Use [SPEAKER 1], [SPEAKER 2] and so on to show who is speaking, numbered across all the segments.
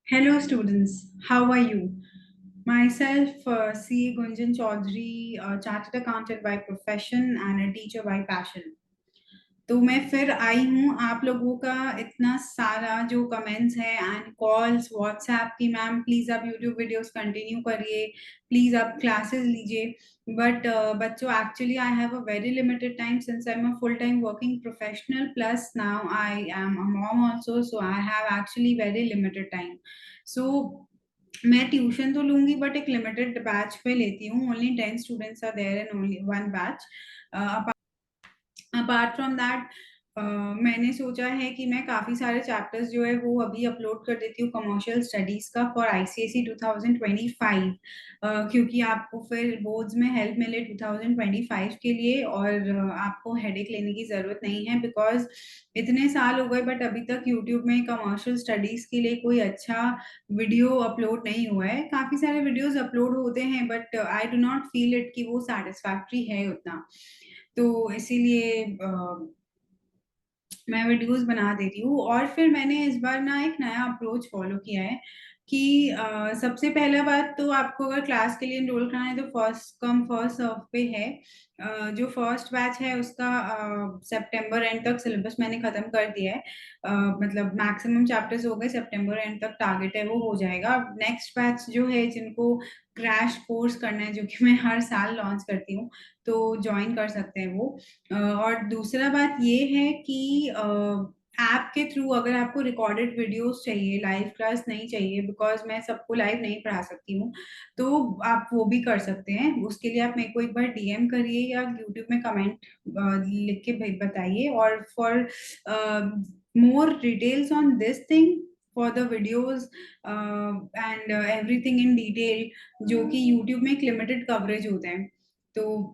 [SPEAKER 1] Hello, students. How are you? Myself, C. Gunjan Chaudhary, chartered accountant by profession and a teacher by passion. तो मैं फिर आई हूँ आप लोगों का इतना सारा जो कमेंट्स है एंड कॉल्स व्हाट्सएप की मैम प्लीज आप यूट्यूब वीडियोस कंटिन्यू करिए, प्लीज आप क्लासेस लीजिए। बट बच्चों actually I have a very limited time since I am a full time working professional plus now I am a mom also, so I have actually very limited time. So मैं tuition तो लूंगी but एक limited batch पे लेती हूँ। Only 10 students are there in only one batch. Apart from that मैंने सोचा है कि मैं काफ़ी सारे चैप्टर्स जो है वो अभी अपलोड कर देती हूँ कमर्शियल स्टडीज़ का फॉर आईसीएसई 2025, क्योंकि आपको फिर बोर्ड्स में हेल्प मिले 2025 के लिए और आपको हेडेक लेने की ज़रूरत नहीं है बिकॉज इतने साल हो गए बट अभी तक यूट्यूब में कमर्शियल स्टडीज़ के लिए कोई अच्छा वीडियो अपलोड नहीं हुआ है। काफ़ी सारे वीडियोस अपलोड होते हैं but I do not feel it कि वो सेटिस्फैक्ट्री है उतना। तो इसीलिए मैं वीडियोस बना देती हूँ। और फिर मैंने इस बार ना एक नया अप्रोच फॉलो किया है कि सबसे पहला बात तो आपको अगर क्लास के लिए एनरोल करना है तो फर्स्ट कम फर्स्ट सर्व पे है। जो फर्स्ट बैच है उसका सितंबर एंड तक सिलेबस मैंने खत्म कर दिया है। मतलब मैक्सिमम चैप्टर्स हो गए, सितंबर एंड तक टारगेट है वो हो जाएगा। अब नेक्स्ट बैच जो है जिनको क्रैश कोर्स करना है जो कि मैं हर साल लॉन्च करती हूँ, तो ज्वाइन कर सकते हैं वो। और दूसरा बात ये है कि ऐप के थ्रू अगर आपको रिकॉर्डेड वीडियोस चाहिए, लाइव क्लास नहीं चाहिए बिकॉज मैं सबको लाइव नहीं पढ़ा सकती हूँ, तो आप वो भी कर सकते हैं। उसके लिए आप मेरे को एक बार डीएम करिए या यूट्यूब में कमेंट लिख के बताइए। और for more details on this thing, for the videos and everything in detail जो कि यूट्यूब में एक लिमिटेड कवरेज होते हैं, तो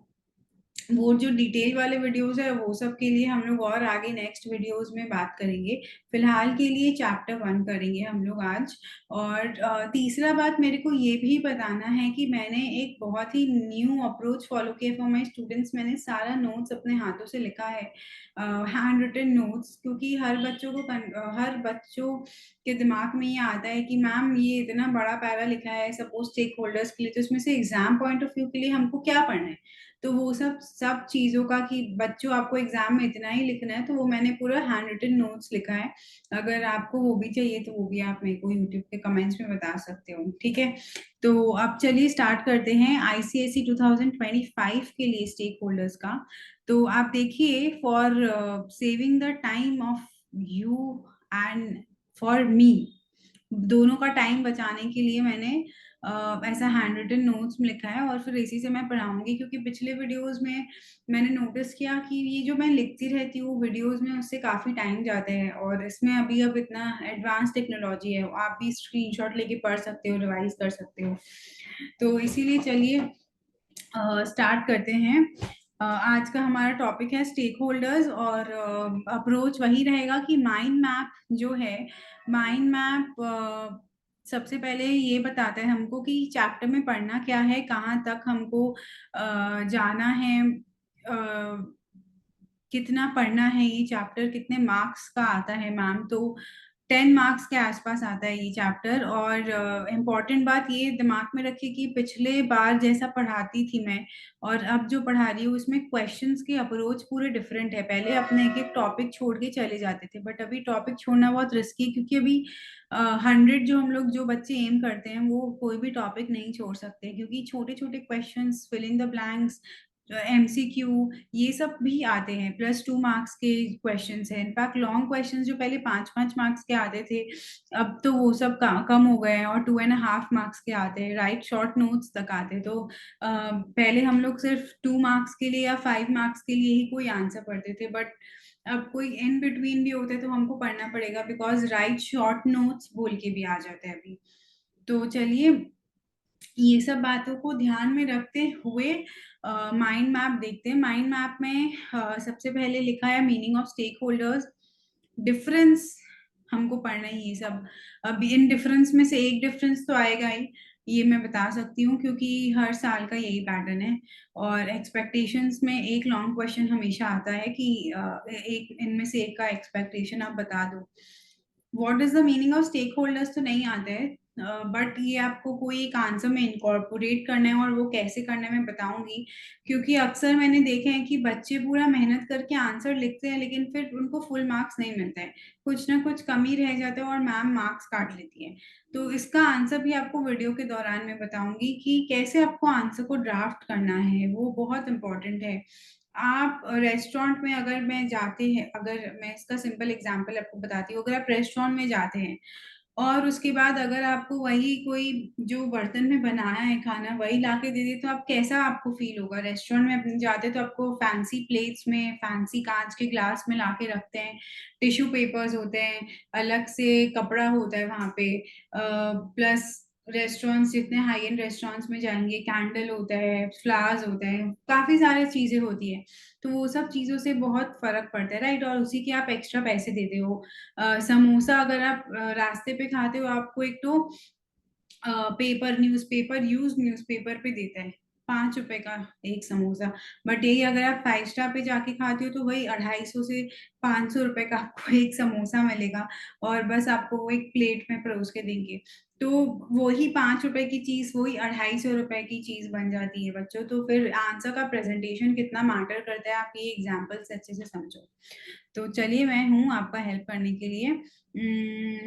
[SPEAKER 1] वो जो डिटेल वाले वीडियोस है वो सब के लिए हम लोग और आगे नेक्स्ट वीडियोस में बात करेंगे। फिलहाल के लिए चैप्टर 1 करेंगे हम लोग आज। और तीसरा बात मेरे को ये भी बताना है कि मैंने एक बहुत ही न्यू अप्रोच फॉलो किया फॉर माय स्टूडेंट्स। मैंने सारा नोट्स अपने हाथों से लिखा है, हैंड रिटन नोट्स, क्योंकि हर बच्चों के दिमाग में ये आता है कि मैम ये इतना बड़ा पैरा लिखा है सपोज स्टेक होल्डर्स के लिए, तो इसमें से एग्जाम पॉइंट ऑफ व्यू के लिए हमको क्या पढ़ना है। तो वो सब सब चीज़ों का कि बच्चों आपको एग्जाम में इतना ही लिखना है, तो वो मैंने पूरा हैंड रिटन नोट्स लिखा है। अगर आपको वो भी चाहिए तो वो भी आप मेरे को यूट्यूब के कमेंट्स में बता सकते हो, ठीक है। तो अब चलिए स्टार्ट करते हैं आईसीएसई 2025 के लिए स्टेक होल्डर्स का। तो आप देखिए, for saving the time of you and for me, दोनों का टाइम बचाने के लिए मैंने ऐसा हैंड रिटन नोट्स में लिखा है और फिर इसी से मैं पढ़ाऊंगी। क्योंकि पिछले वीडियोस में मैंने नोटिस किया कि ये जो मैं लिखती रहती हूँ वीडियोस में उससे काफ़ी टाइम जाता है, और इसमें अभी अब इतना एडवांस टेक्नोलॉजी है, आप भी स्क्रीनशॉट लेके पढ़ सकते हो, रिवाइज कर सकते हो। तो इसीलिए चलिए स्टार्ट करते हैं। आज का हमारा टॉपिक है स्टेक होल्डर्स, और अप्रोच वही रहेगा कि माइंड मैप जो है, माइंड मैप सबसे पहले ये बताता है हमको कि चैप्टर में पढ़ना क्या है, कहाँ तक हमको जाना है, कितना पढ़ना है, ये चैप्टर कितने मार्क्स का आता है मैम। तो 10 मार्क्स के आसपास आता है ये चैप्टर। और इम्पॉर्टेंट बात ये दिमाग में रखिए कि पिछले बार जैसा पढ़ाती थी मैं और अब जो पढ़ा रही हूँ उसमें क्वेश्चंस के अप्रोच पूरे डिफरेंट है। पहले अपने एक एक टॉपिक छोड़ के चले जाते थे बट अभी टॉपिक छोड़ना बहुत रिस्की है, क्योंकि अभी 100 जो हम लोग जो बच्चे एम करते हैं वो कोई भी टॉपिक नहीं छोड़ सकते, क्योंकि छोटे छोटे questions, fill in the blanks, MCQ, ये सब भी आते हैं। +2 मार्क्स के क्वेश्चंस हैं। इनफैक्ट लॉन्ग क्वेश्चंस जो पहले 5-5 मार्क्स के आते थे अब तो वो सब कम हो गए हैं और 2.5 मार्क्स के आते हैं, राइट शॉर्ट नोट्स तक आते हैं। तो पहले हम लोग सिर्फ 2 मार्क्स के लिए या 5 मार्क्स के लिए ही कोई आंसर पढ़ते थे, बट अब कोई इन बिटवीन भी होते तो हमको पढ़ना पड़ेगा बिकॉज राइट शॉर्ट नोट्स बोल के भी आ जाते हैं अभी। तो चलिए ये सब बातों को ध्यान में रखते हुए माइंड मैप देखते हैं। माइंड मैप में सबसे पहले लिखा है meaning of stakeholders, difference हमको पढ़ना है ये सब। अब इन डिफरेंस में से एक डिफरेंस तो आएगा ही, ये मैं बता सकती हूँ क्योंकि हर साल का यही पैटर्न है। और एक्सपेक्टेशंस में एक लॉन्ग क्वेश्चन हमेशा आता है कि एक इनमें से एक का एक्सपेक्टेशन आप बता दो। What is the meaning of stakeholders तो नहीं आता है, बट ये आपको कोई एक आंसर में इनकॉर्पोरेट करना है, और वो कैसे करना है मैं बताऊंगी। क्योंकि अक्सर मैंने देखे हैं कि बच्चे पूरा मेहनत करके आंसर लिखते हैं, लेकिन फिर उनको फुल मार्क्स नहीं मिलते हैं, कुछ ना कुछ कमी रह जाता है और मैम मार्क्स काट लेती है। तो इसका आंसर भी आपको वीडियो के दौरान मैं बताऊंगी कि कैसे आपको आंसर को ड्राफ्ट करना है, वो बहुत इंपॉर्टेंट है। आप रेस्टोरेंट में अगर मैं जाते हैं, अगर मैं इसका सिंपल एग्जांपल आपको बताती हूँ, अगर आप रेस्टोरेंट में जाते हैं और उसके बाद अगर आपको वही कोई जो बर्तन में बनाया है खाना वही लाके दे दे, तो आप कैसा आपको फील होगा। रेस्टोरेंट में अपने जाते तो आपको फैंसी प्लेट्स में, फैंसी कांच के ग्लास में लाके रखते हैं, टिश्यू पेपर्स होते हैं, अलग से कपड़ा होता है वहां पे, प्लस रेस्टोरेंट्स जितने हाई एंड रेस्टोरेंट्स में जाएंगे, कैंडल होता है, फ्लावर्स होते हैं, काफी सारी चीजें होती है। तो वो सब चीजों से बहुत फर्क पड़ता है, राइट। और उसी के आप एक्स्ट्रा पैसे देते हो। समोसा अगर आप रास्ते पे खाते हो, आपको एक तो पेपर न्यूज़पेपर, यूज न्यूज़पेपर पे देता है, 5 रुपए का एक समोसा। बट यही अगर आप 5 स्टार पे जाके खाते हो तो वही 250 से 500 रुपए का आपको एक समोसा मिलेगा, और बस आपको वो एक प्लेट में परोस के देंगे। तो वही 5 रुपए की चीज वही 250 रुपए की चीज बन जाती है बच्चों। तो फिर आंसर का प्रेजेंटेशन कितना मैटर करता है, आप ये एग्जाम्पल से अच्छे से समझो। तो चलिए, मैं हूँ आपका हेल्प करने के लिए।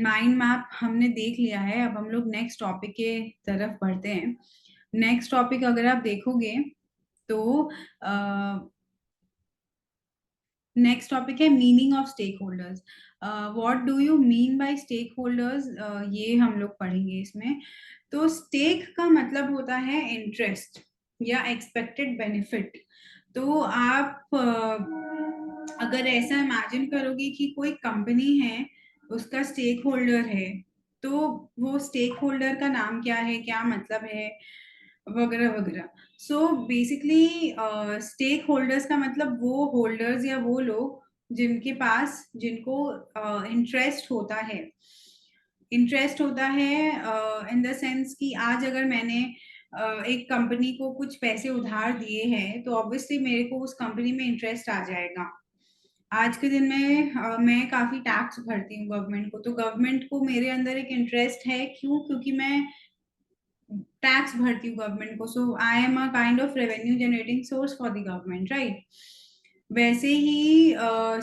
[SPEAKER 1] माइंड मैप हमने देख लिया है, अब हम लोग नेक्स्ट टॉपिक के तरफ बढ़ते हैं। नेक्स्ट टॉपिक अगर आप देखोगे तो नेक्स्ट टॉपिक है meaning of stakeholders. What do you mean by stakeholders, ये हम लोग पढ़ेंगे इसमें। तो स्टेक का मतलब होता है इंटरेस्ट या एक्सपेक्टेड बेनिफिट। तो आप अगर ऐसा इमेजिन करोगे कि कोई कंपनी है, उसका स्टेक होल्डर है, तो वो स्टेक होल्डर का नाम क्या है, क्या मतलब है, वगैरह वगैरह। सो बेसिकली स्टेक होल्डर्स का मतलब वो होल्डर्स या वो लोग जिनके पास, जिनको इंटरेस्ट होता है। इंटरेस्ट होता है इन द सेंस कि आज अगर मैंने एक कंपनी को कुछ पैसे उधार दिए हैं, तो ऑब्वियसली मेरे को उस कंपनी में इंटरेस्ट आ जाएगा। आज के दिन में मैं काफी टैक्स भरती हूँ गवर्नमेंट को, तो गवर्नमेंट को मेरे अंदर एक इंटरेस्ट है। क्यों? क्योंकि मैं टैक्स भरती हूँ गवर्नमेंट को, so I am a kind of revenue generating source for the government, right. वैसे ही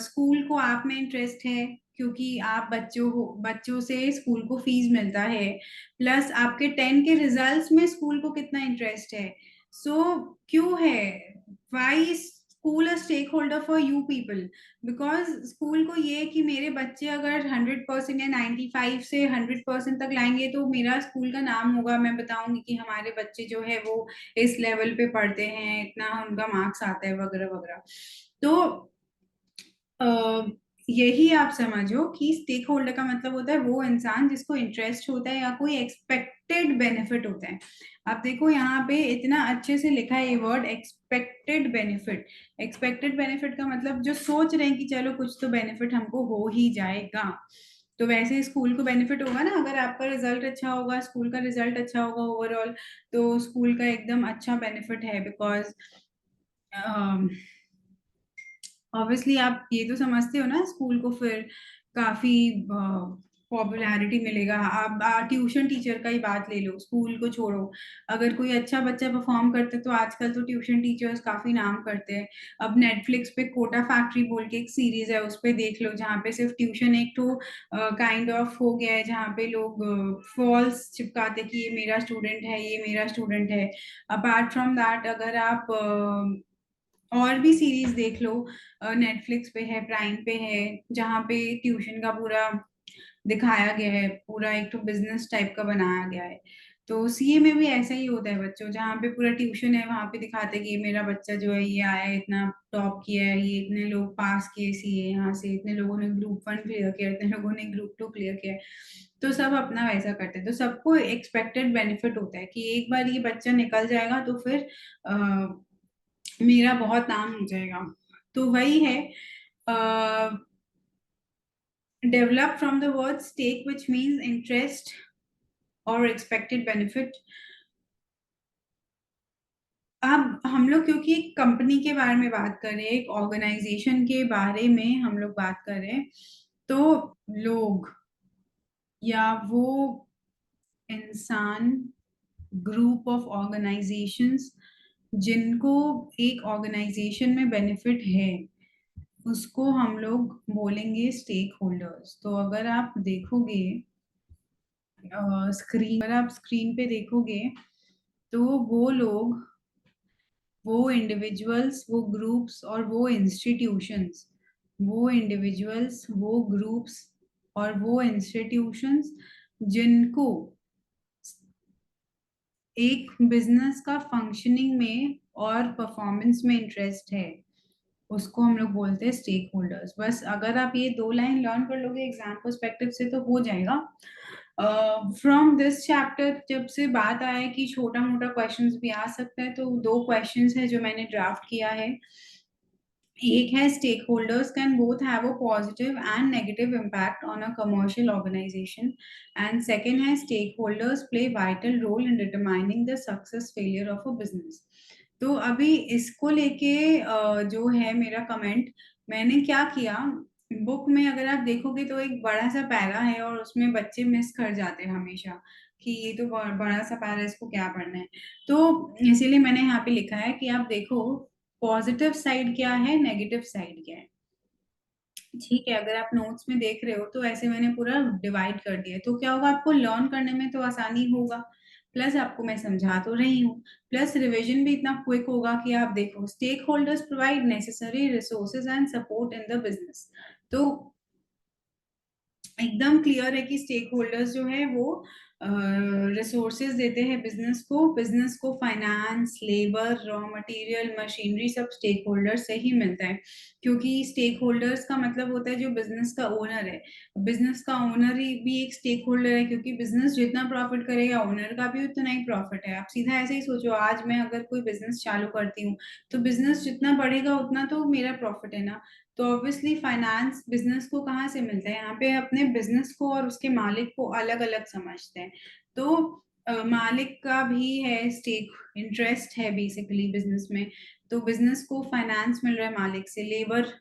[SPEAKER 1] स्कूल को आप में इंटरेस्ट है, क्योंकि आप बच्चों से स्कूल को फीस मिलता है, प्लस आपके 10 के रिजल्ट्स में स्कूल को कितना इंटरेस्ट है। सो क्यों है, why school a stakeholder for you people? Because school को ये है कि मेरे बच्चे अगर 100% या 95 से 100% तक लाएंगे तो मेरा स्कूल का नाम होगा, मैं बताऊंगी कि हमारे बच्चे जो है वो इस लेवल पे पढ़ते हैं, इतना उनका मार्क्स आता है, वगैरह वगैरह। तो अ, यही आप समझो कि स्टेक होल्डर का मतलब होता है वो इंसान जिसको इंटरेस्ट होता है या कोई एक्सपेक्टेड बेनिफिट होता है। आप देखो यहाँ पे इतना अच्छे से लिखा है ये word expected benefit. Expected benefit का मतलब जो सोच रहे हैं कि चलो कुछ तो बेनिफिट हमको हो ही जाएगा। तो वैसे स्कूल को बेनिफिट होगा ना, अगर आपका रिजल्ट अच्छा होगा, स्कूल का रिजल्ट अच्छा होगा ओवरऑल, तो स्कूल का एकदम अच्छा बेनिफिट है। बिकॉज ऑब्वियसली आप ये तो समझते हो ना, स्कूल को फिर काफी पॉपुलैरिटी मिलेगा। आप ट्यूशन टीचर का ही बात ले लो, स्कूल को छोड़ो। अगर कोई अच्छा बच्चा परफॉर्म करता है तो आजकल तो ट्यूशन टीचर्स काफी नाम करते हैं। अब नेटफ्लिक्स पे कोटा फैक्ट्री बोल के एक सीरीज है, उस पे देख लो, जहाँ पे सिर्फ ट्यूशन एक तो काइंड ऑफ हो गया है, जहाँ पे लोग फॉल्स चिपकाते कि ये मेरा स्टूडेंट है, ये मेरा स्टूडेंट है। अपार्ट फ्रॉम दैट अगर आप और भी सीरीज देख लो, नेटफ्लिक्स पे है, प्राइम पे है, जहाँ पे ट्यूशन का पूरा दिखाया गया है, पूरा एक तो बिजनेस टाइप का बनाया गया है। तो सीए में भी ऐसा ही होता है बच्चों, जहाँ पे पूरा ट्यूशन है, वहां पे दिखाते हैं कि ये मेरा बच्चा जो है ये आया है, इतना टॉप किया है, ये इतने लोग पास किए सीए यहाँ से, इतने लोगों ने ग्रुप 1 क्लियर किया, इतने लोगों ने ग्रुप 2 क्लियर किया। तो सब अपना वैसा करते हैं, तो सबको एक्सपेक्टेड बेनिफिट होता है कि एक बार ये बच्चा निकल जाएगा तो फिर मेरा बहुत नाम हो जाएगा। तो वही है, develop from the word stake which means interest और एक्सपेक्टेड बेनिफिट। अब हम लोग क्योंकि एक कंपनी के बारे में बात कर रहे हैं, एक ऑर्गेनाइजेशन के बारे में हम लोग बात कर रहे हैं, तो लोग, या वो इंसान, ग्रुप ऑफ ऑर्गेनाइजेशंस जिनको एक ऑर्गेनाइजेशन में बेनिफिट है, उसको हम लोग बोलेंगे स्टेक होल्डर्स। तो अगर आप देखोगे अगर आप स्क्रीन पे देखोगे तो वो लोग, वो इंडिविजुअल्स, वो ग्रुप्स और वो इंस्टीट्यूशंस, वो इंडिविजुअल्स, वो ग्रुप्स और वो इंस्टीट्यूशंस जिनको एक बिजनेस का फंक्शनिंग में और परफॉर्मेंस में इंटरेस्ट है, उसको हम लोग बोलते हैं स्टेक होल्डर्स। बस अगर आप ये 2 लाइन लर्न कर लोगे एग्जाम पर्सपेक्टिव से तो हो जाएगा। फ्रॉम दिस चैप्टर जब से बात आया कि छोटा मोटा क्वेश्चंस भी आ सकता है, तो 2 क्वेश्चंस है जो मैंने ड्राफ्ट किया है। एक है stake holders can both have a positive and negative impact on a commercial organisation, and second है stake holders play vital role in determining the success failure of a business. तो अभी इसको लेके जो है मेरा कमेंट, मैंने क्या किया, बुक में अगर आप देखोगे तो एक बड़ा सा पैरा है और उसमें बच्चे मिस कर जाते हैं हमेशा कि ये तो बड़ा सा पैरा है, इसको क्या पढ़ना है। तो इसीलिए मैंने यहाँ पे लिखा है कि आप देखो पॉजिटिव साइड क्या है, नेगेटिव साइड क्या है। ठीक है, अगर आप नोट्स में देख रहे हो तो ऐसे मैंने पूरा डिवाइड कर दिया है, तो क्या होगा, आपको लर्न करने में तो आसानी होगा, प्लस आपको मैं समझा तो रही हूँ, प्लस रिवीजन भी इतना क्विक होगा कि आप देखो stakeholders provide necessary resources and support in the business. तो एकदम क्लियर है कि स्टेक होल्डर्स जो है वो रिसोर्सेज देते हैं बिजनेस को finance, labour, raw material, machinery सब स्टेक होल्डर्स से ही मिलता है, क्योंकि स्टेक होल्डर्स का मतलब होता है जो बिजनेस का ओनर है। बिजनेस का ओनर ही भी एक स्टेक होल्डर है, क्योंकि बिजनेस जितना प्रॉफिट करेगा ओनर का भी उतना ही प्रॉफिट है। आप सीधा ऐसे ही सोचो, आज मैं अगर कोई बिजनेस चालू करती हूँ तो बिजनेस जितना बढ़ेगा उतना तो मेरा प्रॉफिट है ना। तो ऑब्वियसली फाइनेंस बिजनेस को कहाँ से मिलता है, यहाँ पे अपने बिजनेस को और उसके मालिक को अलग अलग समझते हैं। तो मालिक का भी है स्टेक, इंटरेस्ट है बेसिकली बिजनेस में। तो बिजनेस को फाइनेंस मिल रहा है मालिक से, लेबर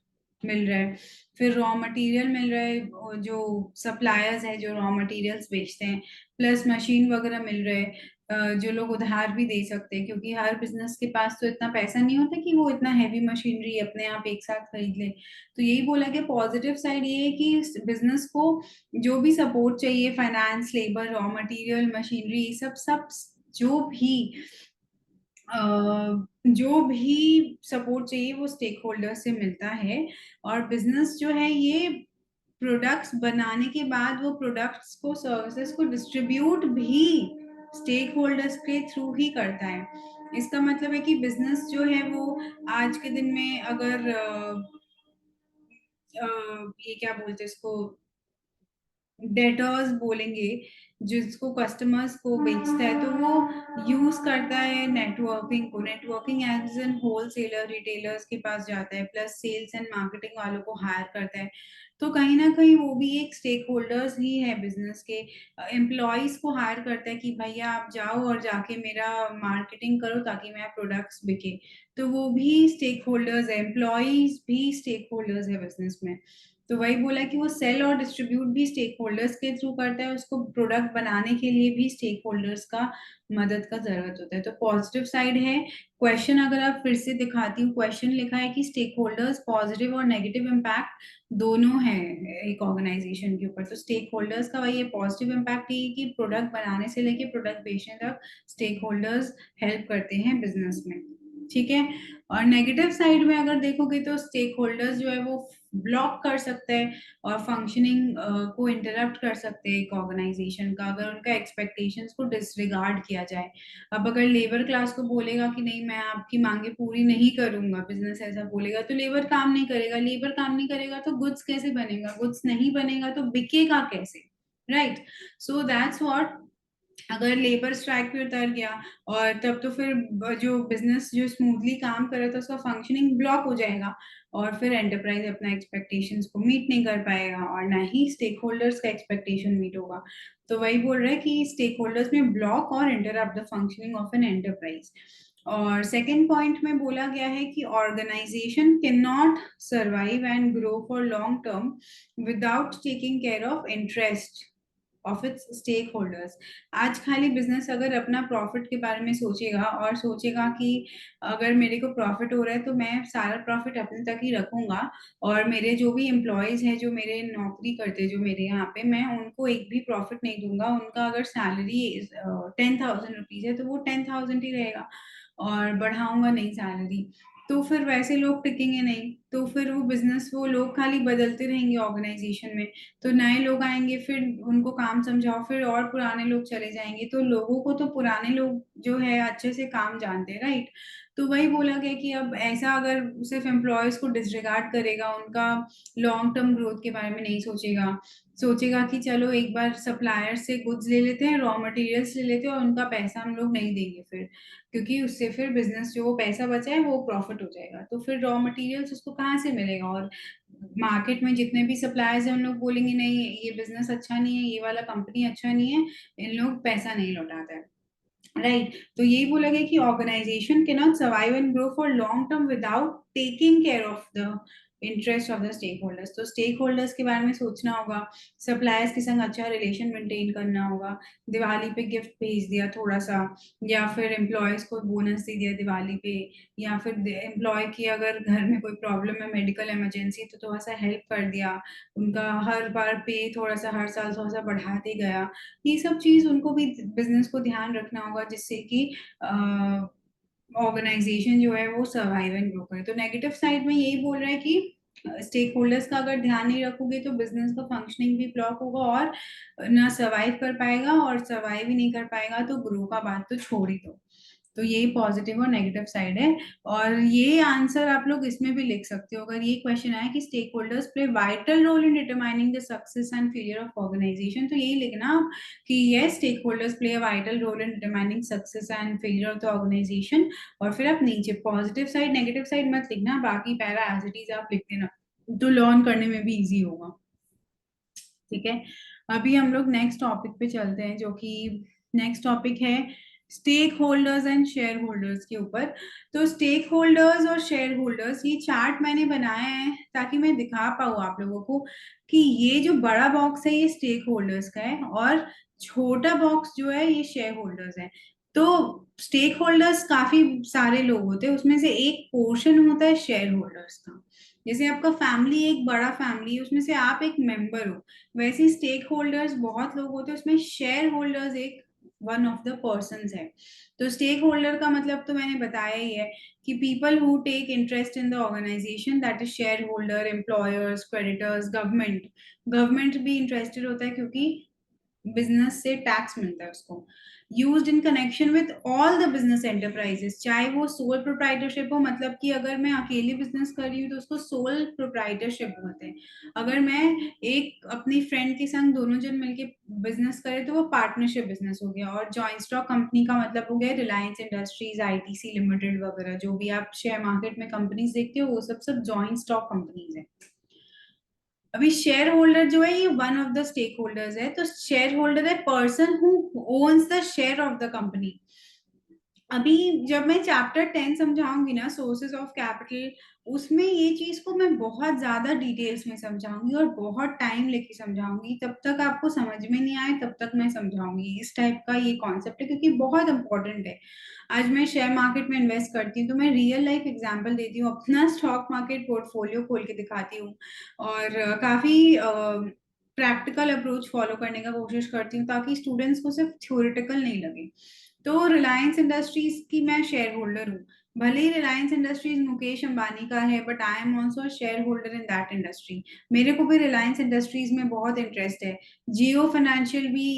[SPEAKER 1] मिल रहा है, फिर रॉ मटेरियल मिल रहा है, जो सप्लायर्स है जो रॉ मटेरियल्स बेचते हैं, प्लस मशीन वगैरह मिल रहे हैं, जो लोग उधार भी दे सकते हैं, क्योंकि हर बिजनेस के पास तो इतना पैसा नहीं होता कि वो इतना हैवी मशीनरी अपने आप एक साथ खरीद ले। तो यही बोला कि पॉजिटिव साइड ये है कि बिजनेस को जो भी सपोर्ट चाहिए, finance, labour, raw material, machinery, सब सब जो भी जो भी सपोर्ट चाहिए वो स्टेक होल्डर से मिलता है। और बिजनेस जो है ये प्रोडक्ट्स बनाने के बाद वो प्रोडक्ट्स को, सर्विसेज को डिस्ट्रीब्यूट भी स्टेक होल्डर्स के थ्रू ही करता है। इसका मतलब है कि बिजनेस जो है वो आज के दिन में अगर ये क्या बोलते हैं इसको, डेटर्स बोलेंगे, जिसको कस्टमर्स को बेचता है, तो वो यूज करता है नेटवर्किंग को। Networking as an wholesaler, retailers के पास जाता है, प्लस सेल्स एंड मार्केटिंग वालों को हायर करता है। तो कहीं ना कहीं वो भी एक स्टेक होल्डर्स ही है बिजनेस के। एम्प्लॉयज को हायर करता है कि भैया आप जाओ और जाके मेरा मार्केटिंग करो ताकि मेरा प्रोडक्ट्स बिके। तो वो भी स्टेक होल्डर्स है, एम्प्लॉयज भी स्टेक होल्डर्स है बिजनेस में। तो वही बोला कि वो सेल और डिस्ट्रीब्यूट भी स्टेक होल्डर्स के थ्रू करता है, उसको प्रोडक्ट बनाने के लिए भी स्टेक होल्डर्स का मदद का जरूरत होता है। तो पॉजिटिव साइड है। क्वेश्चन अगर आप फिर से दिखाती हूँ, क्वेश्चन लिखा है कि स्टेक होल्डर्स पॉजिटिव और नेगेटिव इम्पैक्ट दोनों है एक ऑर्गेनाइजेशन के ऊपर। तो स्टेक होल्डर्स का वही है, पॉजिटिव इम्पैक्ट ये कि प्रोडक्ट बनाने से लेके प्रोडक्ट बेचने तक स्टेक होल्डर्स हेल्प करते हैं बिजनेस में। ठीक है। और नेगेटिव साइड में अगर देखोगे तो स्टेक होल्डर्स जो है वो ब्लॉक कर सकते हैं और फंक्शनिंग को इंटरप्ट कर सकते हैं एक ऑर्गेनाइजेशन का, अगर उनका एक्सपेक्टेशंस को डिसरिगार्ड किया जाए। अब अगर लेबर क्लास को बोलेगा कि नहीं मैं आपकी मांगे पूरी नहीं करूंगा, बिजनेस ऐसा बोलेगा, तो लेबर काम नहीं करेगा, लेबर काम नहीं करेगा तो गुड्स कैसे बनेगा, गुड्स नहीं बनेगा तो बिकेगा कैसे, राइट। सो दैट्स व्हाट, अगर लेबर स्ट्राइक पे उतर गया और तब तो फिर जो बिजनेस जो स्मूथली काम कर रहा था उसका फंक्शनिंग ब्लॉक हो जाएगा, और फिर एंटरप्राइज अपना एक्सपेक्टेशंस को मीट नहीं कर पाएगा और ना ही स्टेक होल्डर्स का एक्सपेक्टेशन मीट होगा। तो वही बोल रहा है कि स्टेक होल्डर्स में ब्लॉक और interrupt the functioning of an enterprise. और सेकेंड पॉइंट में बोला गया है कि organisation can not survive and grow for long term without taking care of interest of its stakeholders. आज खाली बिजनेस अगर अपना प्रॉफिट के बारे में सोचेगा और सोचेगा कि अगर मेरे को प्रॉफिट हो रहा है तो मैं सारा प्रॉफिट अपने तक ही रखूंगा, और मेरे जो भी एम्प्लॉयज हैं, जो मेरे नौकरी करते हैं जो मेरे यहाँ पे, मैं उनको एक भी प्रॉफिट नहीं दूंगा। उनका अगर सैलरी 10,000 रुपीज है तो वो 10,000 ही रहेगा, और बढ़ाऊंगा नहीं सैलरी। तो फिर वैसे लोग टिकेंगे नहीं, तो फिर वो बिजनेस, वो लोग खाली बदलते रहेंगे ऑर्गेनाइजेशन में। तो नए लोग आएंगे, फिर उनको काम समझाओ, फिर और पुराने लोग चले जाएंगे, तो लोगों को तो पुराने लोग जो है अच्छे से काम जानते हैं, राइट। तो वही बोला गया कि अब ऐसा अगर सिर्फ एम्प्लॉयज को डिसरिगार्ड करेगा, उनका लॉन्ग टर्म ग्रोथ के बारे में नहीं सोचेगा, सोचेगा कि चलो एक बार सप्लायर से गुड्स ले लेते हैं, रॉ मटेरियल्स ले लेते हैं, और उनका पैसा हम लोग नहीं देंगे फिर, क्योंकि उससे फिर बिजनेस जो वो पैसा बचा है वो प्रॉफिट हो जाएगा, तो फिर रॉ मटेरियल्स उसको कहाँ से मिलेगा। और मार्केट में जितने भी सप्लायर्स हैं उन लोग बोलेंगे नहीं ये बिजनेस अच्छा नहीं है, ये वाला कंपनी अच्छा नहीं है, इन लोग पैसा नहीं लौटाता है, राइट। तो यही बोला गया कि organisation can not survive and grow for long term without taking care of the interest of the stakeholders. तो स्टेक होल्डर्स के बारे में सोचना होगा, सप्लायर्स के संग अच्छा रिलेशन मेंटेन करना होगा, दिवाली पे गिफ्ट भेज दिया थोड़ा सा, या फिर एम्प्लॉयज को बोनस दे दिया दिवाली पे, या फिर एम्प्लॉय की अगर घर में कोई प्रॉब्लम है, मेडिकल इमरजेंसी, तो थोड़ा सा हेल्प कर दिया, उनका हर बार पे थोड़ा सा हर साल थोड़ा सा बढ़ाते गया। ये सब चीज उनको भी बिजनेस को ध्यान रखना होगा, जिससे कि ऑर्गेनाइजेशन जो है वो सर्वाइव एंड ग्रो करे। तो नेगेटिव साइड में यही बोल रहा है कि स्टेक होल्डर्स का अगर ध्यान नहीं रखोगे तो बिजनेस का फंक्शनिंग भी ब्लॉक होगा, और ना सर्वाइव कर पाएगा, और सर्वाइव ही नहीं कर पाएगा तो ग्रो का बात तो छोड़ ही दो। तो ये पॉजिटिव और नेगेटिव साइड है। और ये आंसर आप लोग इसमें भी लिख सकते हो, अगर ये क्वेश्चन आए कि stake holders play vital role in determining the success and failure of organisation, तो यही लिखना आप कि ये stake holders play a vital role in determining success and failure of the organisation. और फिर आप नीचे पॉजिटिव साइड नेगेटिव साइड मत लिखना, बाकी पैरा एज इट इज आप लिख देना, तो लर्न करने में भी इजी होगा। ठीक है, अभी हम लोग नेक्स्ट टॉपिक पे चलते हैं, जो कि नेक्स्ट टॉपिक है stake holders and shareholders के ऊपर। तो स्टेक होल्डर्स और शेयर होल्डर्स, ये चार्ट मैंने बनाया है ताकि मैं दिखा पाऊँ आप लोगों को कि ये जो बड़ा बॉक्स है ये स्टेक होल्डर्स का है, और छोटा बॉक्स जो है ये शेयर होल्डर्स है। तो स्टेक होल्डर्स काफी सारे लोग होते हैं, उसमें से एक पोर्शन होता है शेयर होल्डर्स का। जैसे आपका फैमिली एक बड़ा फैमिली है, उसमें से आप एक मेंबर हो, वैसे स्टेक होल्डर्स बहुत लोग होते हैं, उसमें शेयर होल्डर्स एक वन ऑफ द पर्सन है। तो स्टेक होल्डर का मतलब तो मैंने बताया ही है कि people who take interest in the organisation, that is shareholder, employers, creditors, government. Government भी इंटरेस्टेड होता है क्योंकि बिजनेस से टैक्स मिलता है उसको। Used in connection with all the business enterprises, चाहे वो सोल प्रोप्राइटरशिप हो, मतलब कि अगर मैं अकेले बिजनेस कर रही हूँ तो उसको सोल प्रोप्राइटरशिप बोलते हैं। अगर मैं एक अपनी फ्रेंड के संग दोनों जन मिलके बिजनेस करें तो वो पार्टनरशिप बिजनेस हो गया। और जॉइंट स्टॉक कंपनी का मतलब हो गया रिलायंस इंडस्ट्रीज, आईटीसी लिमिटेड वगैरह, जो भी आप शेयर मार्केट में कंपनीज देखते हो वो सब सब जॉइंट स्टॉक कंपनीज है। अभी शेयर होल्डर जो है ये one of the stakeholders है। तो शेयर होल्डर है person who owns the share of the company. अभी जब मैं चैप्टर 10 समझाऊंगी ना, सोर्सेज ऑफ कैपिटल, उसमें ये चीज को मैं बहुत ज्यादा डिटेल्स में समझाऊंगी और बहुत टाइम लेके समझाऊंगी, तब तक आपको समझ में नहीं आए तब तक मैं समझाऊंगी। इस टाइप का ये कॉन्सेप्ट है क्योंकि बहुत इंपॉर्टेंट है। आज मैं शेयर मार्केट में इन्वेस्ट करती हूँ तो मैं रियल लाइफ एग्जांपल देती हूँ, अपना स्टॉक मार्केट पोर्टफोलियो खोल के दिखाती हूँ, और काफी प्रैक्टिकल अप्रोच फॉलो करने का कोशिश करती हूँ ताकि स्टूडेंट्स को सिर्फ थ्योरेटिकल नहीं लगे। तो रिलायंस इंडस्ट्रीज की मैं शेयर होल्डर हूँ। भले ही रिलायंस इंडस्ट्रीज मुकेश अंबानी का है, but I am also share holder in that industry. मेरे को भी रिलायंस इंडस्ट्रीज में बहुत इंटरेस्ट है। जियो फाइनेंशियल भी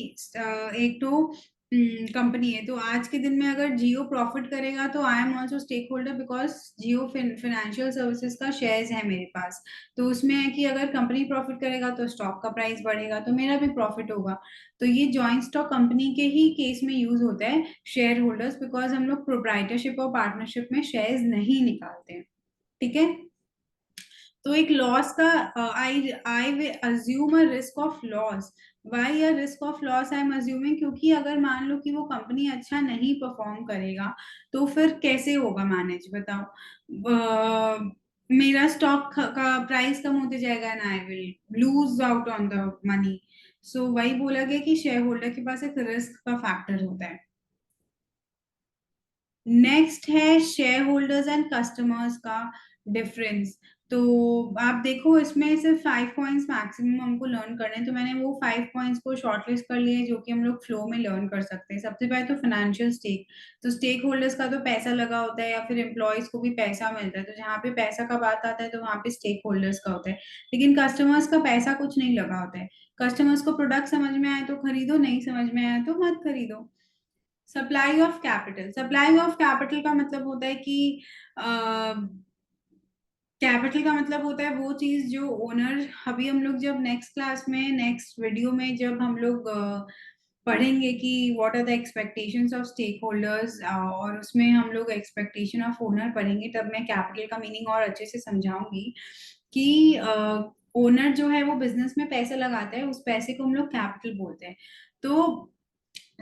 [SPEAKER 1] एक तो कंपनी है, तो आज के दिन में अगर जियो प्रॉफिट करेगा तो I am also stakeholder, because Jio financial services का शेयर्स है मेरे पास। तो उसमें है कि अगर कंपनी प्रॉफिट करेगा तो स्टॉक का प्राइस बढ़ेगा तो मेरा भी प्रॉफिट होगा। तो ये जॉइंट स्टॉक कंपनी के ही केस में यूज होता है शेयर होल्डर्स, बिकॉज हम लोग प्रोप्राइटरशिप और पार्टनरशिप में शेयर्स नहीं निकालते हैं। ठीक है, तो एक लॉस का, I I will assume a risk of loss. Why a risk of loss I am assuming, क्योंकि अगर मान लो कि वो कंपनी अच्छा नहीं परफॉर्म करेगा तो फिर कैसे होगा मैनेज, बताओ। मेरा स्टॉक का प्राइस कम होते जाएगा and I will lose out on the money. So वही बोला गया कि शेयर होल्डर के पास एक रिस्क का फैक्टर होता है। नेक्स्ट है शेयर होल्डर्स एंड कस्टमर्स का डिफरेंस। तो आप देखो, इसमें सिर्फ 5 पॉइंट्स मैक्सिमम हमको लर्न करने हैं, तो मैंने वो 5 पॉइंट्स को शॉर्टलिस्ट कर लिए जो कि हम लोग फ्लो में लर्न कर सकते हैं। सबसे पहले तो फाइनेंशियल स्टेक। तो स्टेक होल्डर्स का तो पैसा लगा होता है, या फिर एम्प्लॉयज को भी पैसा मिलता है, तो जहाँ पे पैसा का बात आता है तो वहाँ पे स्टेक होल्डर्स का होता है। लेकिन कस्टमर्स का पैसा कुछ नहीं लगा होता है। कस्टमर्स को प्रोडक्ट समझ में आए तो खरीदो, नहीं समझ में आए तो मत खरीदो। Supply of capital. Supply of capital का मतलब होता है कि कैपिटल का मतलब होता है वो चीज जो ओनर, अभी हम लोग जब नेक्स्ट क्लास में, नेक्स्ट वीडियो में जब हम लोग पढ़ेंगे कि what are the expectations of stakeholders, और उसमें हम लोग एक्सपेक्टेशन ऑफ ओनर पढ़ेंगे, तब मैं कैपिटल का मीनिंग और अच्छे से समझाऊंगी कि ओनर जो है वो बिजनेस में पैसे लगाता है, उस पैसे को हम लोग कैपिटल बोलते हैं। तो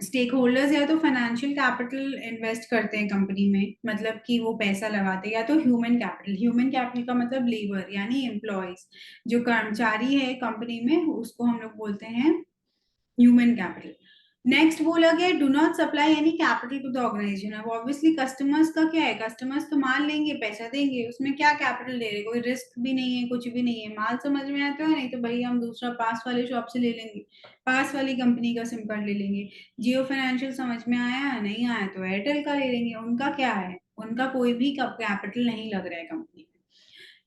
[SPEAKER 1] स्टेक होल्डर्स या तो फाइनेंशियल कैपिटल इन्वेस्ट करते हैं कंपनी में, मतलब कि वो पैसा लगाते हैं, या तो ह्यूमन कैपिटल। ह्यूमन कैपिटल का मतलब लेबर यानी एम्प्लॉयज, जो कर्मचारी है कंपनी में, उसको हम लोग बोलते हैं ह्यूमन कैपिटल। नेक्स्ट बोला गया do not supply any capital to the organisation. अब ऑब्वियसली कस्टमर्स का क्या है, कस्टमर्स तो माल लेंगे, पैसा देंगे, उसमें क्या कैपिटल दे रहे, कोई रिस्क भी नहीं है, कुछ भी नहीं है, माल समझ में आता है, नहीं तो भाई हम दूसरा पास वाले शॉप से ले लेंगे, पास वाली कंपनी का सिम कार्ड ले लेंगे। जियो फाइनेंशियल समझ में आया, नहीं आया तो एयरटेल का ले लेंगे। उनका क्या है, उनका कोई भी कैपिटल नहीं लग रहा है कंपनी में।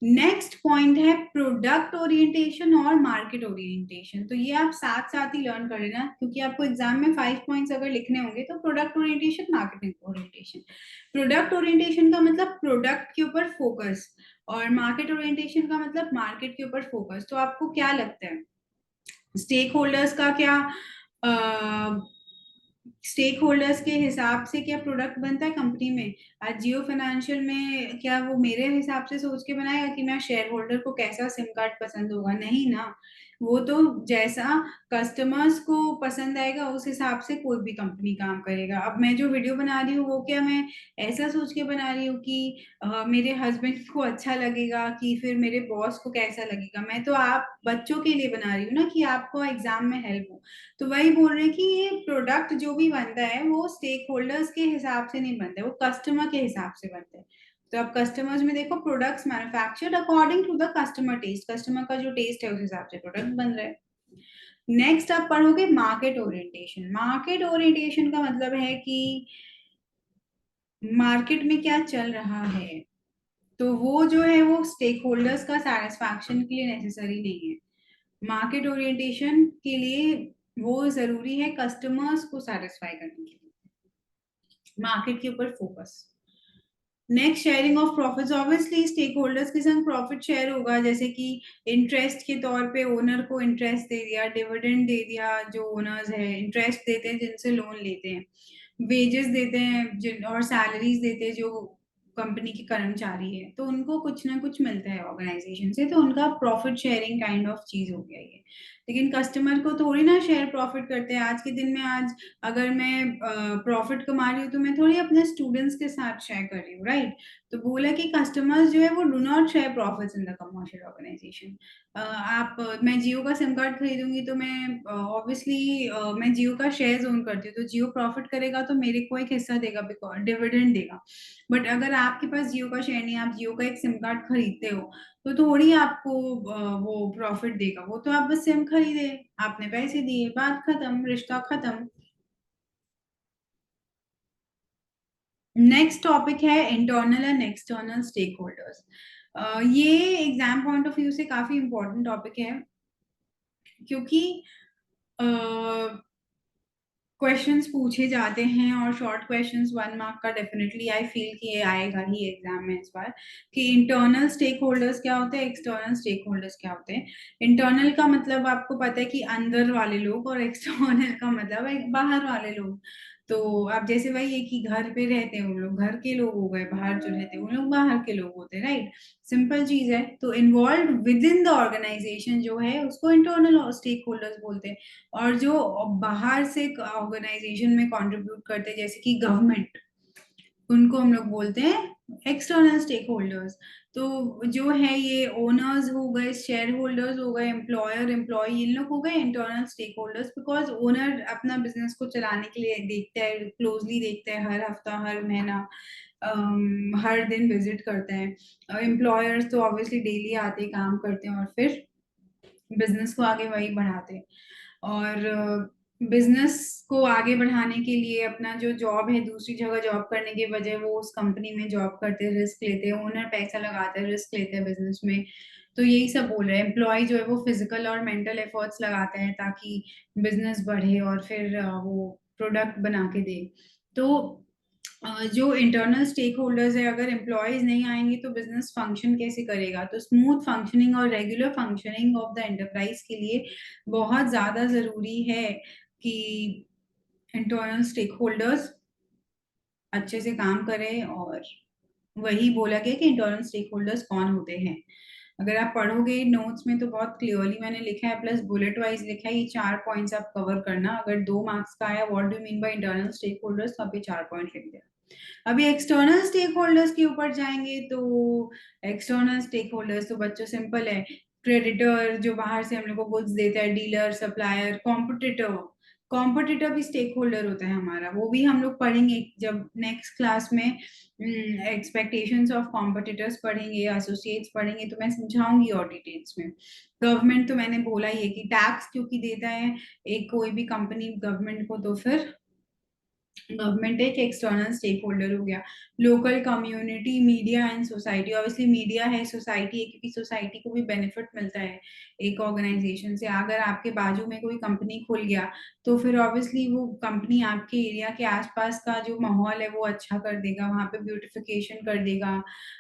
[SPEAKER 1] नेक्स्ट पॉइंट है प्रोडक्ट ओरिएंटेशन और मार्केट ओरिएंटेशन। तो ये आप साथ साथ ही लर्न कर लेना, क्योंकि आपको एग्जाम में 5 पॉइंट्स अगर लिखने होंगे तो product orientation, marketing orientation. Product orientation का मतलब प्रोडक्ट के ऊपर फोकस, और मार्केट ओरिएंटेशन का मतलब मार्केट के ऊपर फोकस। तो आपको क्या लगता है, स्टेक होल्डर्स का क्या, स्टेक होल्डर्स के हिसाब से क्या प्रोडक्ट बनता है कंपनी में? आज जियो फाइनेंशियल में क्या वो मेरे हिसाब से सोच के बनाएगा कि मैं शेयर होल्डर को कैसा सिम कार्ड पसंद होगा? नहीं ना। वो तो जैसा कस्टमर्स को पसंद आएगा उस हिसाब से कोई भी कंपनी काम करेगा। अब मैं जो वीडियो बना रही हूँ वो क्या मैं ऐसा सोच के बना रही हूँ कि मेरे हस्बैंड को अच्छा लगेगा कि फिर मेरे बॉस को कैसा लगेगा? मैं तो आप बच्चों के लिए बना रही हूँ ना, कि आपको एग्जाम में हेल्प हो। तो वही बोल रहे हैं कि ये प्रोडक्ट जो भी बनता है वो स्टेक होल्डर्स के हिसाब से नहीं बनता है, वो कस्टमर के हिसाब से बनता है। तो अब कस्टमर्स में देखो, products manufactured according to the customer taste, customer का जो टेस्ट है उस हिसाब से प्रोडक्ट बन रहा है। नेक्स्ट आप पढ़ोगे मार्केट ओरिएंटेशन। मार्केट ओरिएंटेशन का मतलब है कि मार्केट में क्या चल रहा है। तो वो जो है वो स्टेक होल्डर्स का सेटिस्फैक्शन के लिए नेसेसरी नहीं है। मार्केट ओरिएंटेशन के लिए वो जरूरी है कस्टमर्स को सेटिस्फाई करने के लिए, मार्केट के ऊपर focus. Next sharing of profits. Obviously stakeholders के संग प्रॉफिट शेयर होगा, जैसे कि इंटरेस्ट के तौर पे ओनर को इंटरेस्ट दे दिया, डिविडेंड दे दिया, जो ओनर्स है इंटरेस्ट देते हैं जिनसे लोन लेते हैं, वेजेस देते हैं जिन, और सैलरीज देते हैं जो कंपनी के कर्मचारी है, तो उनको कुछ ना कुछ मिलता है ऑर्गेनाइजेशन से, तो उनका प्रॉफिट शेयरिंग काइंड ऑफ चीज हो गया ये। लेकिन कस्टमर को थोड़ी ना शेयर प्रॉफिट करते हैं आज के दिन में। आज अगर मैं प्रॉफिट कमा रही हूँ तो मैं थोड़ी अपने स्टूडेंट्स के साथ शेयर कर रही हूँ, राइट? तो बोला कि कस्टमर्स जो है वो do not share profits in the commercial organisation. आप मैं जियो का सिम कार्ड खरीदूंगी तो मैं ऑब्वियसली मैं जियो का शेयर ओन करती हूँ, तो जियो प्रॉफिट करेगा तो मेरे को एक हिस्सा देगा, बिकॉज डिविडेंड देगा। बट अगर आपके पास जियो का शेयर नहीं, आप जियो का एक सिम कार्ड खरीदते हो, तो थोड़ी आपको वो प्रॉफिट देगा। वो तो आप बस सिम खरीदे, आपने पैसे दिए, बात खत्म, रिश्ता खत्म। नेक्स्ट टॉपिक है internal and external stakeholders. ये एग्जाम पॉइंट ऑफ व्यू से काफी इंपॉर्टेंट टॉपिक है, क्योंकि क्वेश्चंस पूछे जाते हैं, और शॉर्ट क्वेश्चंस 1 मार्क का डेफिनेटली आई फील कि ये आएगा ही एग्जाम में इस बार, कि इंटरनल स्टेक होल्डर्स क्या होते हैं, एक्सटर्नल स्टेक होल्डर्स क्या होते हैं। इंटरनल का मतलब आपको पता है कि अंदर वाले लोग, और एक्सटर्नल का मतलब है बाहर वाले लोग। तो आप जैसे वही है कि घर पे रहते हैं उन लोग घर के लोग हो गए, बाहर जो रहते हैं उन लोग बाहर के लोग होते हैं, राइट? सिंपल चीज है। तो involve within the organisation जो है उसको इंटरनल स्टेक होल्डर्स बोलते हैं। और जो बाहर से ऑर्गेनाइजेशन में कंट्रीब्यूट करते हैं, जैसे कि गवर्नमेंट, उनको हम लोग बोलते हैं एक्सटर्नल स्टेक होल्डर्स। तो जो है ये ओनर्स हो गए, शेयर होल्डर्स हो गए, एम्प्लॉयर एम्प्लॉय, इन लोग हो गए internal stakeholders. Because owner अपना बिजनेस को चलाने के लिए देखता है, क्लोजली देखता है, हर हफ्ता हर महीना हर दिन विजिट करते हैं। एम्प्लॉयर्स तो ऑब्वियसली डेली आते काम करते हैं और फिर बिजनेस को आगे वही बढ़ाते हैं। और बिजनेस को आगे बढ़ाने के लिए अपना जो जॉब है, दूसरी जगह जॉब करने के बजाय वो उस कंपनी में जॉब करते हैं, रिस्क लेते हैं, ओनर पैसा लगाता है, रिस्क लेते हैं बिजनेस में। तो यही सब बोल रहे हैं, एम्प्लॉय जो है वो फिजिकल और मेंटल एफर्ट्स लगाते हैं ताकि बिजनेस बढ़े और फिर वो प्रोडक्ट बना के दे। तो जो इंटरनल स्टेक होल्डर्स है, अगर एम्प्लॉयज नहीं आएंगे तो बिजनेस फंक्शन कैसे करेगा? तो स्मूथ फंक्शनिंग और regular functioning of the enterprise के लिए बहुत ज्यादा जरूरी है कि इंटरनल स्टेक होल्डर्स अच्छे से काम करें। और वही बोला गया कि इंटरनल स्टेक होल्डर्स कौन होते हैं। अगर आप पढ़ोगे नोट्स में तो बहुत क्लियरली मैंने लिखा है, प्लस बुलेट वाइज लिखा है, ये 4 पॉइंट्स आप कवर करना। अगर 2 मार्क्स का आया what do mean by internal stakeholders, तो आप ये 4 पॉइंट लिख देना। अभी एक्सटर्नल स्टेक होल्डर्स के ऊपर जाएंगे तो एक्सटर्नल स्टेक होल्डर्स तो बच्चों सिंपल है। क्रेडिटर जो बाहर से हम लोग को गुड्स देता है, डीलर, सप्लायर, कॉम्पिटिटर। कॉम्पिटिटर भी स्टेक होल्डर होता है हमारा, वो भी हम लोग पढ़ेंगे जब नेक्स्ट क्लास में एक्सपेक्टेशंस ऑफ कॉम्पिटिटर्स पढ़ेंगे, एसोसिएट्स पढ़ेंगे, तो मैं समझाऊंगी और डिटेल्स में। गवर्नमेंट तो मैंने बोला ही है कि टैक्स क्योंकि देता है एक कोई भी कंपनी गवर्नमेंट को, तो फिर गवर्नमेंट एक एक्सटर्नल स्टेक होल्डर हो गया। Local community, media and society, obviously media है, सोसाइटी है, क्योंकि सोसाइटी को भी बेनिफिट मिलता है एक ऑर्गेनाइजेशन से। अगर आपके बाजू में कोई कंपनी खुल गया तो फिर ऑब्वियसली वो कंपनी आपके एरिया के आसपास का जो माहौल है वो अच्छा कर देगा, वहां पे ब्यूटिफिकेशन कर देगा।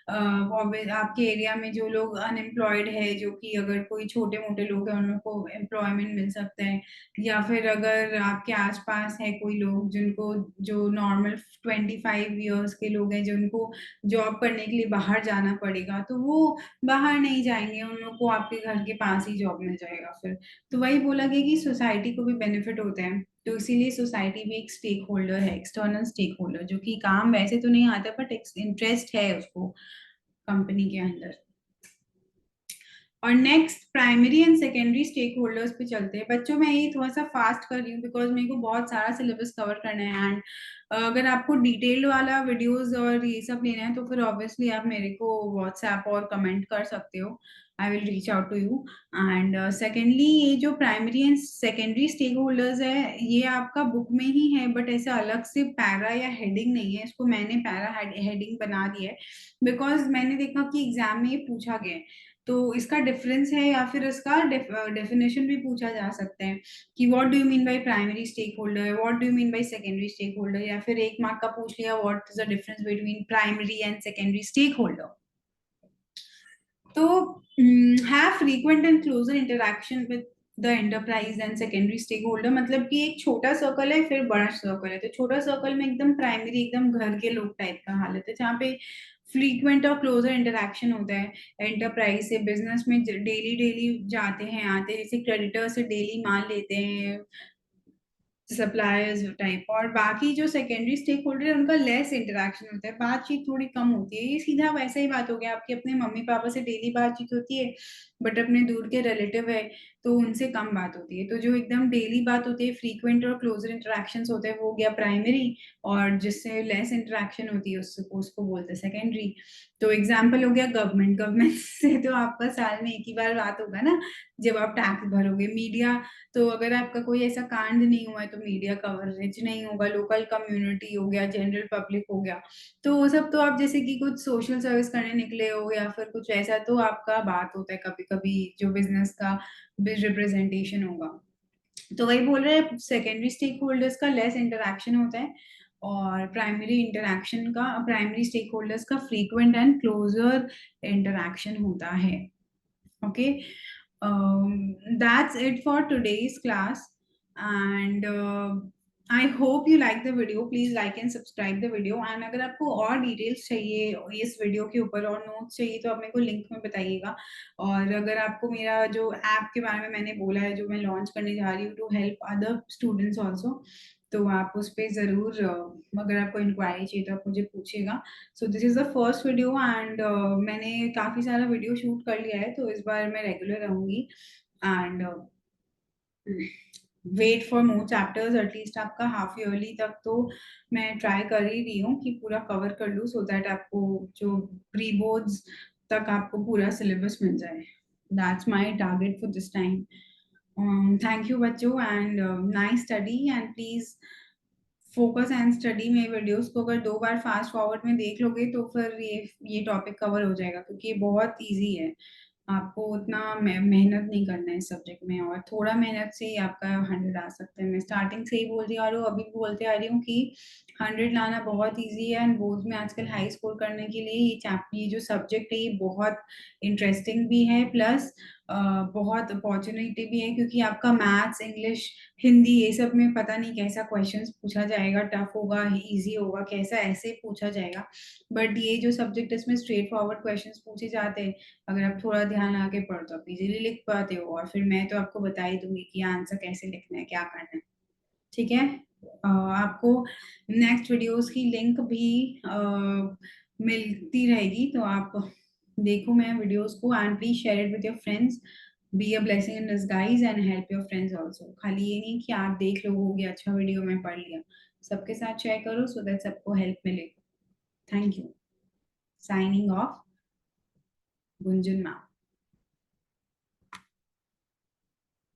[SPEAKER 1] आपके एरिया में जो लोग अनएम्प्लॉयड है, जो कि अगर कोई छोटे मोटे लोग हैं उन लोग को एम्प्लॉयमेंट मिल सकता है। या फिर अगर आपके आसपास है कोई लोग जिनको, जो नॉर्मल 25 ईयर्स के लोग हैं जिनको जॉब करने के लिए बाहर जाना पड़ेगा, तो वो बाहर नहीं जाएंगे, उन लोग को आपके घर के पास ही जॉब मिल जाएगा फिर। तो वही बोला गया कि सोसाइटी को भी बेनिफिट होता है, तो इसीलिए सोसाइटी भी एक स्टेक होल्डर है, एक्सटर्नल स्टेक होल्डर, जो कि काम वैसे तो नहीं आता बट इंटरेस्ट है उसको कंपनी के अंदर। और next primary and secondary stakeholders पे चलते हैं बच्चों। मैं ये थोड़ा सा फास्ट कर रही हूँ बिकॉज मेरे को बहुत सारा सिलेबस कवर करना है। एंड अगर आपको डिटेल वाला वीडियोस और ये सब लेना है तो फिर ऑब्वियसली आप मेरे को व्हाट्सएप और कमेंट कर सकते हो, I will reach out to you. And secondly, ये जो primary and secondary stakeholders है ये आपका बुक में ही है, बट ऐसे अलग से पैरा या हेडिंग नहीं है, इसको मैंने पैरा हेडिंग बना दिया है बिकॉज मैंने देखा कि एग्जाम में ये पूछा गया है। तो इसका डिफरेंस है या फिर इसका डेफिनेशन भी पूछा जा सकता है कि what do you mean by primary stake holder, what do you mean by secondary stake holder, या फिर 1 मार्क का पूछ लिया what is the difference between primary and secondary stake holder. तो have frequent and closer interaction with the enterprise and secondary stake holder, मतलब कि एक छोटा सर्कल है फिर बड़ा सर्कल है। तो छोटा सर्कल में एकदम प्राइमरी, एकदम घर के लोग टाइप का हालत है, जहाँ पे फ्रीक्वेंट और क्लोजर इंटरेक्शन होता है एंटरप्राइज से। बिजनेस में डेली डेली जाते हैं आते हैं, जैसे क्रेडिटर से डेली माल लेते हैं, सप्लायर्स टाइप। और बाकी जो सेकेंडरी स्टेक होल्डर है उनका लेस इंटरेक्शन होता है, बातचीत थोड़ी कम होती है। ये सीधा वैसा ही बात हो गया, आपकी अपने मम्मी पापा से डेली बातचीत होती है बट अपने दूर के रिलेटिव है तो उनसे कम बात होती है। तो जो एकदम डेली बात होती है, फ्रीक्वेंट और क्लोजर इंटरेक्शन होते हैं, वो हो गया प्राइमरी। और जिससे लेस इंटरेक्शन होती है उसको उसको बोलते हैं सेकेंडरी। तो एग्जाम्पल हो गया गवर्नमेंट। गवर्नमेंट से तो आपका साल में एक ही बार बात होगा ना, जब आप टैक्स भरोगे। मीडिया, तो अगर आपका कोई ऐसा कांड नहीं हुआ है तो मीडिया कवरेज नहीं होगा। लोकल कम्युनिटी हो गया, जनरल पब्लिक हो गया, तो वो सब तो आप जैसे कि कुछ सोशल सर्विस करने निकले हो या फिर कुछ ऐसा, तो आपका बात होता है कभी कभी जो बिजनेस का रिप्रेजेंटेशन होगा। तो वही बोल रहे हैं, सेकेंडरी स्टेक होल्डर्स का लेस इंटरेक्शन होता है और प्राइमरी स्टेक होल्डर्स का फ्रीक्वेंट एंड क्लोजर इंटरेक्शन होता है। Okay, that's it for today's class. And I hope you like the video. Please like and subscribe the video. And अगर आपको और डिटेल्स चाहिए इस वीडियो के ऊपर और नोट्स चाहिए तो आप मेरे को लिंक में बताइएगा। और अगर आपको मेरा जो ऐप के बारे में मैंने बोला है जो मैं लॉन्च करने जा रही हूँ to help other students also, तो आप उस पे ज़रूर अगर आपको इंक्वायरी चाहिए तो आप मुझे पूछिएगा। So this is the first video and मैंने काफ़ी सारा वीडियो शूट कर लिया है, तो इस बार मैं रेगुलर रहूँगी and wait for more chapters. At least half yearly ईयरली तक तो मैं ट्राई कर ही रही हूँ कि पूरा कवर कर लूँ, सो दैट आपको जो प्री बोर्ड्स तक आपको पूरा सिलेबस मिल जाए। That's my target for this time. Thank you बच्चों and nice study and please focus and study में वीडियोस को अगर 2 बार फास्ट फॉरवर्ड में देख लोगे तो फिर ये टॉपिक कवर हो जाएगा, क्योंकि ये बहुत ईज़ी है। आपको उतना मेहनत नहीं करना है इस सब्जेक्ट में, और थोड़ा मेहनत से ही आपका 100 आ सकता है। मैं स्टार्टिंग से ही बोलती आ रही हूँ, अभी भी बोलते आ रही हूँ कि 100 लाना बहुत ईज़ी है एंड बोर्ड्स में आजकल हाई स्कोर करने के लिए ये जो सब्जेक्ट है ये बहुत इंटरेस्टिंग भी है, प्लस बहुत अपॉर्च्युनिटी भी है, क्योंकि आपका मैथ्स, इंग्लिश, हिंदी ये सब में पता नहीं कैसा क्वेश्चंस पूछा जाएगा, टफ होगा, ईज़ी होगा, कैसा ऐसे पूछा जाएगा। बट ये जो सब्जेक्ट है इसमें स्ट्रेट फॉरवर्ड क्वेश्चंस पूछे जाते हैं। अगर आप थोड़ा ध्यान लगा के पढ़ो तो आप इज़िली लिख पाते हो, और फिर मैं तो आपको बता ही दूँगी कि आंसर कैसे लिखना है, क्या करना है। ठीक है? आपको नेक्स्ट वीडियोज़ की लिंक भी मिलती रहेगी, तो आप देखो मैं वीडियोज़ को and please share it with your friends. Be a blessing in disguise and help your friends also. खाली ये नहीं कि आप देख लोगे अच्छा वीडियो मैं पढ़ लिया। सबके साथ शेयर करो सो दैट सबको हेल्प मिले। Thank you. Signing off, Gunjan ma'am.